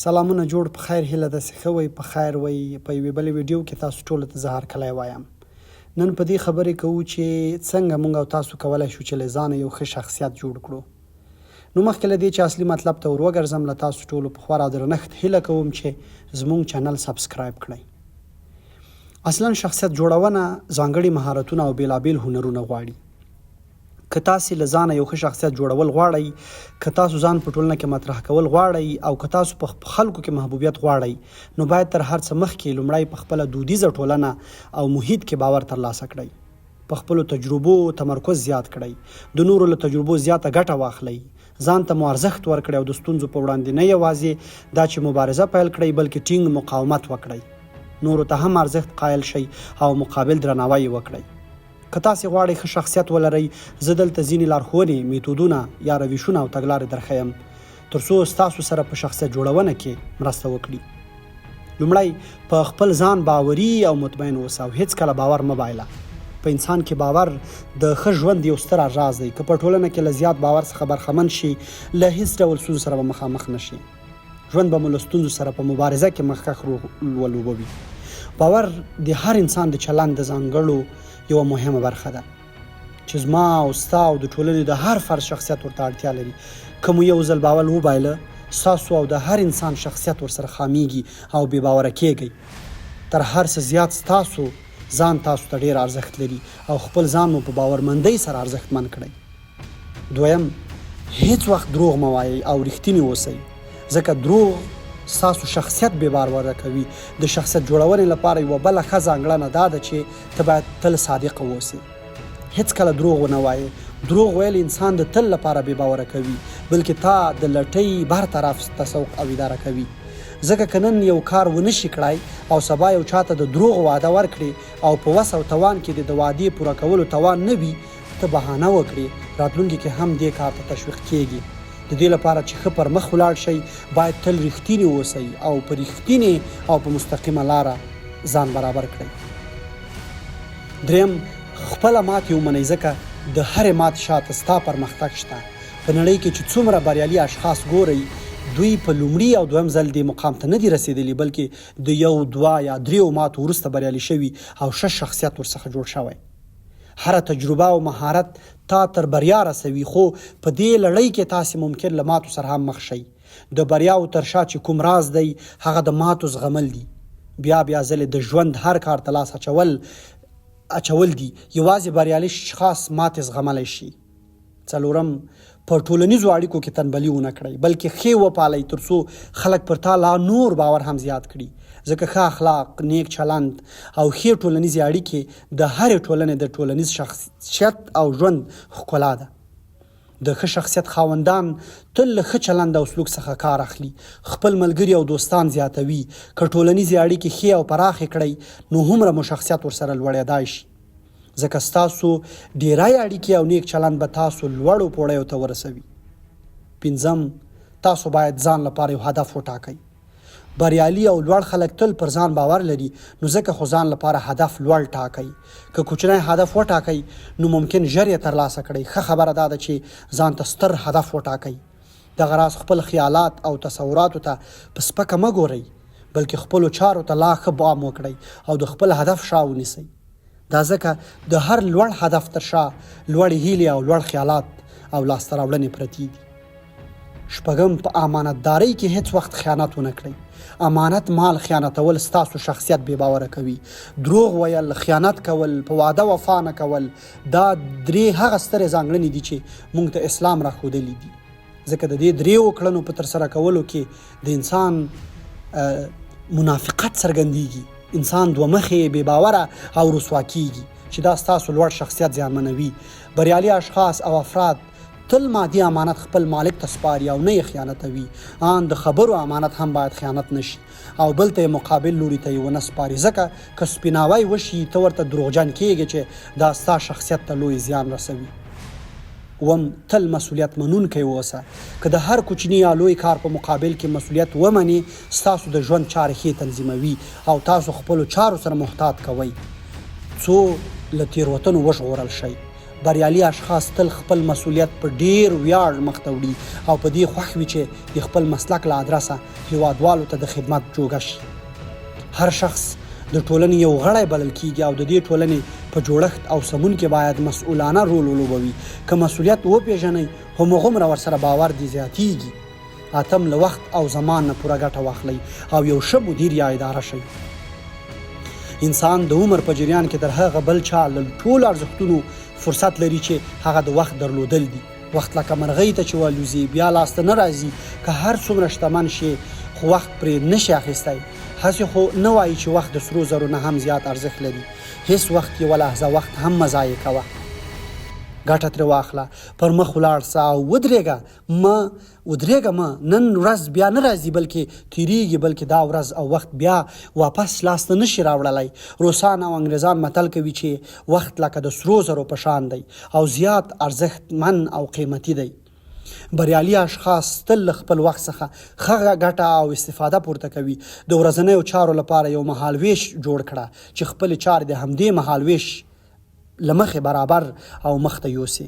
سلامونه جوړ په خیر هیله داسې ښه وئ په خیر وئ په یوې بلې ویډیو کې تاسو ټولو ته زه هرکلی وایم. نن په دې خبرې کوو چې څنګه موږ او تاسو کولی شو چې له ځانه یو ښه شخصیت جوړ کړو. نو مخکې له دې چې اصلي مطلب ته ور وګرځم له تاسو ټولو په خورا درنښت هیله کوم چې زموږ چینل سبسکرایب کړئ. اصلا شخصیت جوړونه ځانګړي مهارتونه او بېلابېل هنرونه غواړي. که تاسو له ځانه یو ښه شخصیت جوړول غواړئ، که تاسو ځان په ټولنه کې مطرح کول غواړئ او که تاسو په خلکو کې محبوبیت غواړئ، نو باید تر هر څه مخکې لومړی په خپله دودیزه ټولنه او محیط کې باور ترلاسه کړئ. په خپلو تجربو تمرکز زیات کړئ، د نورو له تجربو زیاته ګټه واخلئ، ځان ته مو ارزښت ورکړئ او د ستونزو په وړاندې نه یوازې دا چې مبارزه پیل کړئ بلکې ټینګ مقاومت وکړئ. نورو ته هم ارزښت قایل شئ او مقابل درناوی وکړئ. که تاسو غواړئ ښه شخصیت ولرئ، زه دلته ځینې لارښوونې، میتودونه یا روشونه او تګلارې درښیم ترڅو ستاسو سره په شخصیت جوړونه کې مرسته وکړي. لومړی په خپل ځان باوري او مطمئن اوسه او هیڅکله باور مه بایله. په انسان کې باور د ښه ژوند یو ستر راز دی. که په ټولنه کې له زیات باور څخه برخمن شي، له هیڅ ډول ستونزو سره به مخامخ نه شي. ژوند به مو له ستونزو سره په مبارزه کې مخکښ ولوبوي. باور د هر انسان د چلند د ځانګړو یوه مهمه برخه ده چې زما او ستا او د ټولنې د هر فرد شخصیت ورته اړتیا لري. که مو یو ځل باور وبایله، ستاسو او د هر انسان شخصیت ورسره خامیږي او بې باوره کیږئ. تر هر څه زیات ستاسو ځان تاسو ته ډېر ارزښت لري او خپل ځان مو په باورمندۍ سره ارزښتمن کړئ. دویم، هیڅ وخت دروغ مه وایئ او رښتیني اوسئ، ځکه دروغ ستاسو شخصیت بې باوره کوي. د شخصیت جوړونې لپاره یوه بله ښه ځانګړنه دا ده چې ته باید تل صادق اوسې. هیڅکله دروغ ونه وایې. دروغ ویل انسان د تل لپاره بې باوره کوي، بلکې تا د لټۍ برطرف تسوق او اداره کوي. ځکه که نن یو کار ونه شي کړای او سبا یو چاته د دروغ وعده ورکړي او په وس او توان کې د وعدې پوره کولو توان نه وي، ته بهانه وکړې، راتلونکي کې هم دې کار ته تشویق کیږي. د دې لپاره چې ښه پر مخ ولاړ شئ، باید تل رښتیني اوسئ او په رښتینې او په مستقیمه لاره ځان برابر کړئ. دریم، خپله ماتې ومنئ، ځکه د هرې ماتې شاته ستا پرمختګ شته. په نړۍ کې چې څومره بریالي اشخاص ګورئ، دوی په لومړي او دویم ځل دې مقام ته نه دي رسېدلي، بلکې د یو، دوه یا دریو ماتو وروسته بریالي شوي او ښه شخصیت ورڅخه جوړ شوی. هره تجربه او مهارت تا تر بریا رسوي، خو په دې لړۍ کې تاسې ممکن له ماتو سره هم مخ شئ. د بریاو تر شا چې کوم راز دی، هغه د ماتو زغمل دي. بیا ځلې د ژوند هر کار ته لاس اچول دي. یوازې بریالي اشخاص ماتې زغملی شي. څلورم، په ټولنیزو اړیکو کې تنبلي ونه کړئ، بلکې ښې وپالئ ترڅو خلک پر تا لا نور باور هم زیات کړي. ځکه ښه اخلاق، نیک چلند او ښې ټولنیزې اړیکې د هرې ټولنې د ټولنیز شخصیت او ژوند ښکلا ده. د ښه شخصیت خاوندان تل له ښه چلند او سلوک څخه کار اخلي، خپل ملګري او دوستان زیاتوي. که ټولنیزې اړیکې ښې او پراخې کړئ، نو هومره مو شخصیت ورسره لوړېدای شي. ځکه ستاسو ډیری اړیکې او نیک چلند به تاسو لوړو پوړیو ته ورسوي. پنځم، تاسو باید ځان لپاره یو هدف وټاکئ. بریالي او لوړ خلک تل پر ځان باور لري، نو ځکه خو ځان لپاره هدف لوړ ټاکئ. که کوچنی هدف وټاکئ، نو ممکن ژر یې ترلاسه کړئ. ښه خبره دا ده چې ځان ته ستر هدف وټاکئ. دغه راز خپل خیالات او تصوراتو ته په سپکه مه ګورئ، بلکې خپلو چارو ته لا ښه پام وکړئ او د خپل هدف شا ونیسئ. دا ځکه د هر لوړ هدف تر شا لوړې هیلې او لوړ خیالات او لاسته راوړنې پرتې دي. شپږم، په امانتدارۍ کې هیڅ وخت خیانت ونه کړئ. امانت مال خیانتول ستاسو شخصیت بې باوره کوي. دروغ ویل، خیانت کول، په وعده وفا نه کول، دا درې هغه سترې ځانګړنې دي چې موږ ته اسلام راښودلي دي. ځکه د دې دریو کړنو په ترسره کولو کې د انسان منافقت څرګندېږي. انسان دوه مخې، بې باوره او رسوا کیږي، چې دا ستاسو لوړ شخصیت زیانمنوي. بریالي اشخاص او افراد تل مادي امانت خپل مالک ته سپاري او نه یې خیانتوي. ان د خبرو امانت هم باید خیانت نشي او بل ته مقابل لوري ته یې ونه سپاري، ځکه که سپیناوی وشي ته ورته دروغجن کیږي چې دا ستا شخصیت ته لوی زیان رسوي. اووم، تل مسؤلیت منونکی اوسه. که د هر کوچني یا لوی کار په مقابل کې مسؤلیت ومني، ستاسو د ژوند چارې ښې تنظیموي او تاسو خپلو چارو سره محتاط کوئ څو له تېروتنو وژغورل شئ. بریالي اشخاص تل خپل مسؤلیت په ډیر ویاړ مخته وړي او په دې خوښ وي چې د خپل مسلک له ادرسه هیوادوالو ته د خدمت جوګه شي. هر شخص د ټولنې یو غړی بلل کیږي او د دې ټولنې په جوړښت او سمون کې باید مسؤلانه رول ولوبوي. که مسؤلیت وپېژنئ همغومره ورسره باور دې زیاتیږي. اتم، له وخت او زمان نه پوره ګټه واخلئ او یو ښه مدیر یا اداره شئ. انسان د عمر په جریان کې تر هغه بل چا له ټولو ارزښتونو فرصت لري چې هغه د وخت درلودل دي. وخت لکه مرغۍ ته چې والوزي بیا لاسته نه راځي. که هر څومره شتمن شي خو وخت پرې نشي اخیستی. هسې خو نه وایي چې وخت د سرو زرو نه هم زیات ارزښت لري. هیڅ وخت یوه لحظه وخت هم مه ضایع کوه. ګټه ترې واخله، پر مخ ولاړ سه او ودرېږه مه. نن ورځ بیا نه راځي بلکې تیریږي، بلکې دا ورځ او وخت بیا واپس لاسته نشي راوړلی. روسان او انګریزان متل کوي چې وخت لکه د سرو زرو په شان دی او زیات ارزښتمن او قیمتي دی. بریالي اشخاص تل له خپل وخت څخه ښه ګټه او استفاده پورته کوي. د ورځنیو چارو لپاره یو مهالویش جوړ کړه چې خپل چارې د همدې مهالویش له مخې برابر او مخته یوسي.